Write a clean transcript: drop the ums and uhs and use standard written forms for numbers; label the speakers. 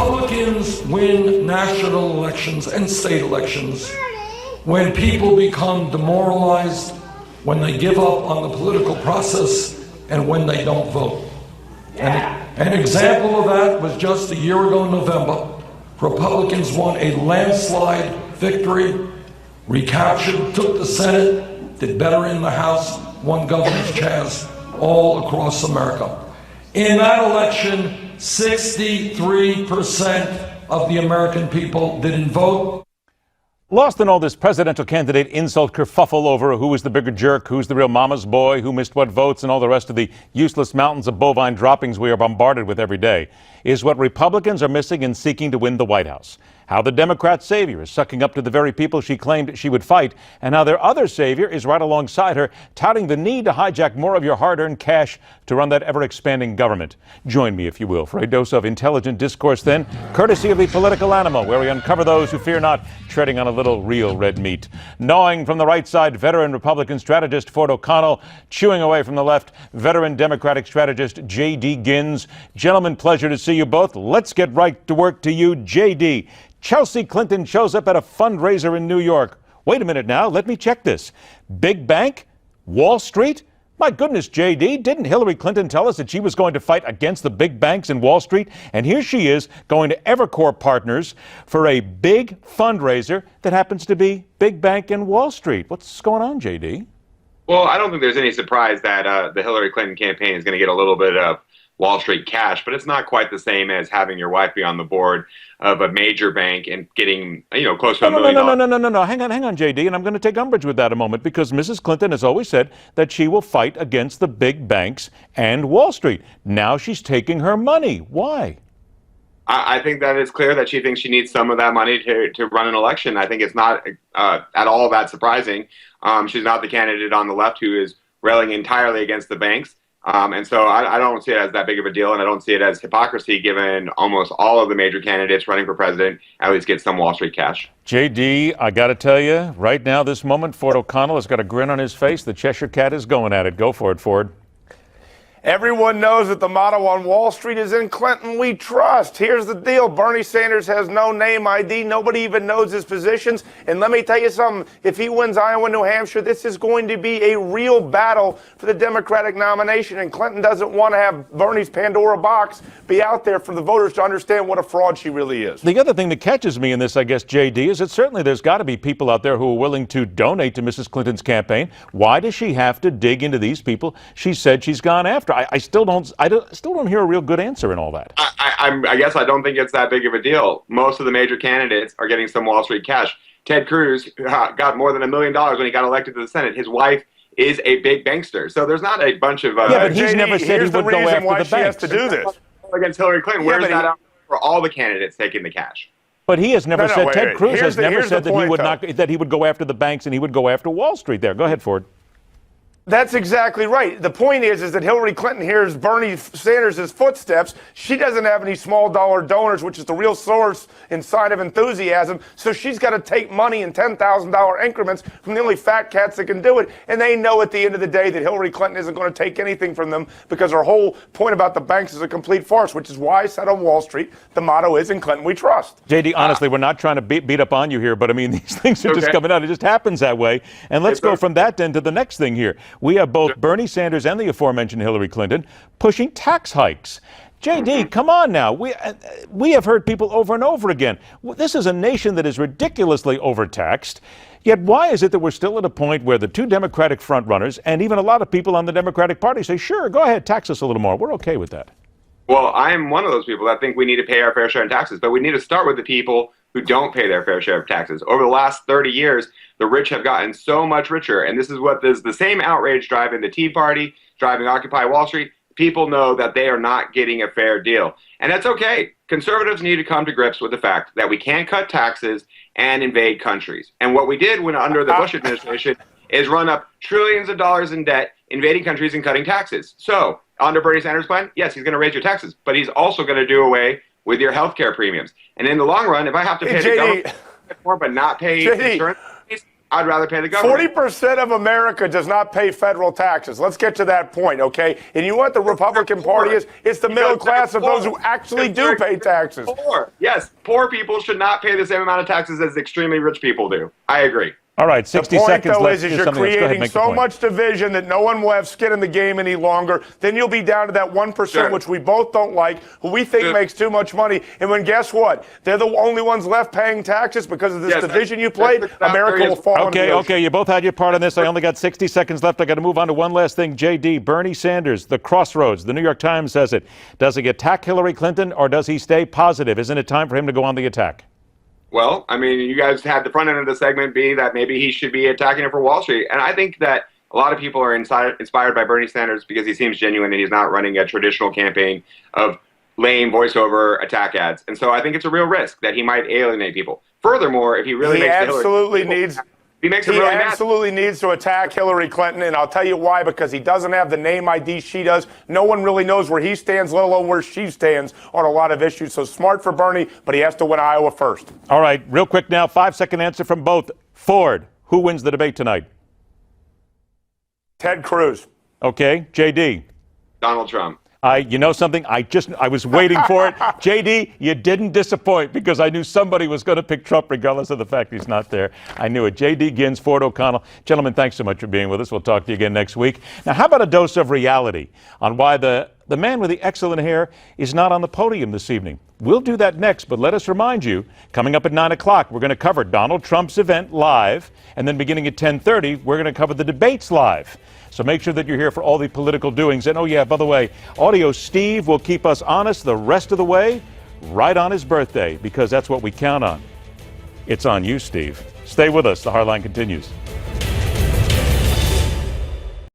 Speaker 1: Republicans win national elections and state elections when people become demoralized, when they give up on the political process, and when they don't vote. And an example of that was just a year ago in November. Republicans won a landslide victory, recaptured, took the Senate, did better in the House, won governor's chairs all across America. In that election, 63% of the American people didn't vote.
Speaker 2: Lost in all this presidential candidate insult kerfuffle over who is the bigger jerk, who's the real mama's boy, who missed what votes, and all the rest of the useless mountains of bovine droppings we are bombarded with every day, is what Republicans are missing in seeking to win the White House. How the Democrat savior is sucking up to the very people she claimed she would fight, and how their other savior is right alongside her, touting the need to hijack more of your hard-earned cash to run that ever-expanding government. Join me, if you will, for a dose of intelligent discourse then, courtesy of the Political Animal, where we uncover those who fear not treading on a little real red meat. Gnawing from the right side, veteran Republican strategist Ford O'Connell, chewing away from the left, veteran Democratic strategist J.D. Gins. Gentlemen, pleasure to see you both. Let's get right to work to you, J.D. Chelsea Clinton shows up at a fundraiser in New York. Wait a minute now, let me check this. Big bank? Wall Street? My goodness, J.D., didn't Hillary Clinton tell us that she was going to fight against the big banks in Wall Street? And here she is going to Evercore Partners for a big fundraiser that happens to be big bank in Wall Street. What's going on, J.D.?
Speaker 3: Well, I don't think there's any surprise that the Hillary Clinton campaign is going to get a little bit of Wall Street cash, but it's not quite the same as having your wife be on the board of a major bank and getting, close to $1 million.
Speaker 2: No. Hang on, J.D., and I'm going to take umbrage with that a moment, because Mrs. Clinton has always said that she will fight against the big banks and Wall Street. Now she's taking her money. Why?
Speaker 3: I think that it's clear that she thinks she needs some of that money to run an election. I think it's not at all that surprising. She's not the candidate on the left who is railing entirely against the banks. And so I don't see it as that big of a deal, and I don't see it as hypocrisy, given almost all of the major candidates running for president at least get some Wall Street cash.
Speaker 2: J.D., I got to tell you, right now, this moment, Ford O'Connell has got a grin on his face. The Cheshire Cat is going at it. Go for it, Ford.
Speaker 4: Everyone knows that the motto on Wall Street is "In Clinton we trust." Here's the deal. Bernie Sanders has no name ID. Nobody even knows his positions. And let me tell you something. If he wins Iowa, New Hampshire, this is going to be a real battle for the Democratic nomination. And Clinton doesn't want to have Bernie's Pandora box be out there for the voters to understand what a fraud she really is.
Speaker 2: The other thing that catches me in this, I guess, J.D., is that certainly there's got to be people out there who are willing to donate to Mrs. Clinton's campaign. Why does she have to dig into these people she said she's gone after? I still don't hear a real good answer in all that.
Speaker 3: I guess I don't think it's that big of a deal. Most of the major candidates are getting some Wall Street cash. Ted Cruz got more than $1 million when he got elected to the Senate. His wife is a big bankster. So there's not a bunch of...
Speaker 2: yeah, but he's never said he would go after the banks.
Speaker 4: To do this.
Speaker 3: Against Hillary Clinton. Where's that out for all the candidates taking the cash?
Speaker 2: But he has never said, Ted Cruz has never said that he would go after the banks and he would go after Wall Street there. Go ahead, Ford.
Speaker 4: That's exactly right. The point is that Hillary Clinton hears Bernie Sanders' footsteps. She doesn't have any small dollar donors, which is the real source inside of enthusiasm. So she's got to take money in $10,000 increments from the only fat cats that can do it. And they know at the end of the day that Hillary Clinton isn't going to take anything from them, because her whole point about the banks is a complete farce, which is why I said on Wall Street, the motto is "In Clinton we trust."
Speaker 2: J.D., honestly, we're not trying to beat up on you here, but I mean, these things are just coming out. It just happens that way. And let's go from that then to the next thing here. We have both Bernie Sanders and the aforementioned Hillary Clinton pushing tax hikes. J.D., come on now. We have heard people over and over again. This is a nation that is ridiculously overtaxed. Yet why is it that we're still at a point where the two Democratic frontrunners and even a lot of people on the Democratic Party say, sure, go ahead, tax us a little more. We're okay with that.
Speaker 3: Well, I am one of those people that think we need to pay our fair share in taxes, but we need to start with the people who don't pay their fair share of taxes. Over the last 30 years, the rich have gotten so much richer, and this is what is the same outrage driving the Tea Party, driving Occupy Wall Street. People know that they are not getting a fair deal, and that's okay. Conservatives need to come to grips with the fact that we can't cut taxes and invade countries. And what we did when under the Bush administration is run up trillions of dollars in debt, invading countries and cutting taxes. So under Bernie Sanders' plan, yes, he's going to raise your taxes, but he's also going to do away with your health care premiums. And in the long run, if I have to pay the government more but not pay insurance, I'd rather pay the government.
Speaker 4: 40% of America does not pay federal taxes. Let's get to that point, okay? And you know what the Republican Party is? It's the middle class of those who actually do pay taxes.
Speaker 3: Poor. Yes, poor people should not pay the same amount of taxes as extremely rich people do. I agree.
Speaker 2: All right, 60 seconds
Speaker 4: The point, though,
Speaker 2: left.
Speaker 4: is you're creating so much division that no one will have skin in the game any longer. Then you'll be down to that 1%, which we both don't like, who we think makes too much money. And when, guess what? They're the only ones left paying taxes because of this division you played. America will fall into the ocean.
Speaker 2: Okay, you both had your part on this. I only got 60 seconds left. I got to move on to one last thing. JD, Bernie Sanders, the crossroads. The New York Times says it. Does he attack Hillary Clinton or does he stay positive? Isn't it time for him to go on the attack?
Speaker 3: Well, I mean, you guys had the front end of the segment be that maybe he should be attacking it for Wall Street. And I think that a lot of people are inspired by Bernie Sanders because he seems genuine and he's not running a traditional campaign of lame voiceover attack ads. And so I think it's a real risk that he might alienate people. Furthermore, if he really makes
Speaker 4: absolutely needs to attack Hillary Clinton, and I'll tell you why, because he doesn't have the name ID she does. No one really knows where he stands, let alone where she stands on a lot of issues. So smart for Bernie, but he has to win Iowa first.
Speaker 2: All right, real quick now, 5-second answer from both. Ford, who wins the debate tonight?
Speaker 4: Ted Cruz.
Speaker 2: Okay, JD.
Speaker 3: Donald Trump.
Speaker 2: You know something? I was waiting for it. JD, you didn't disappoint because I knew somebody was going to pick Trump regardless of the fact he's not there. I knew it. JD Gins, Ford O'Connell. Gentlemen, thanks so much for being with us. We'll talk to you again next week. Now, how about a dose of reality on why the man with the excellent hair is not on the podium this evening? We'll do that next, but let us remind you, coming up at 9 o'clock, we're going to cover Donald Trump's event live, and then beginning at 10:30, we're going to cover the debates live. So make sure that you're here for all the political doings. And oh yeah, by the way, Audio Steve will keep us honest the rest of the way, right on his birthday, because that's what we count on. It's on you, Steve. Stay with us. The Hardline continues.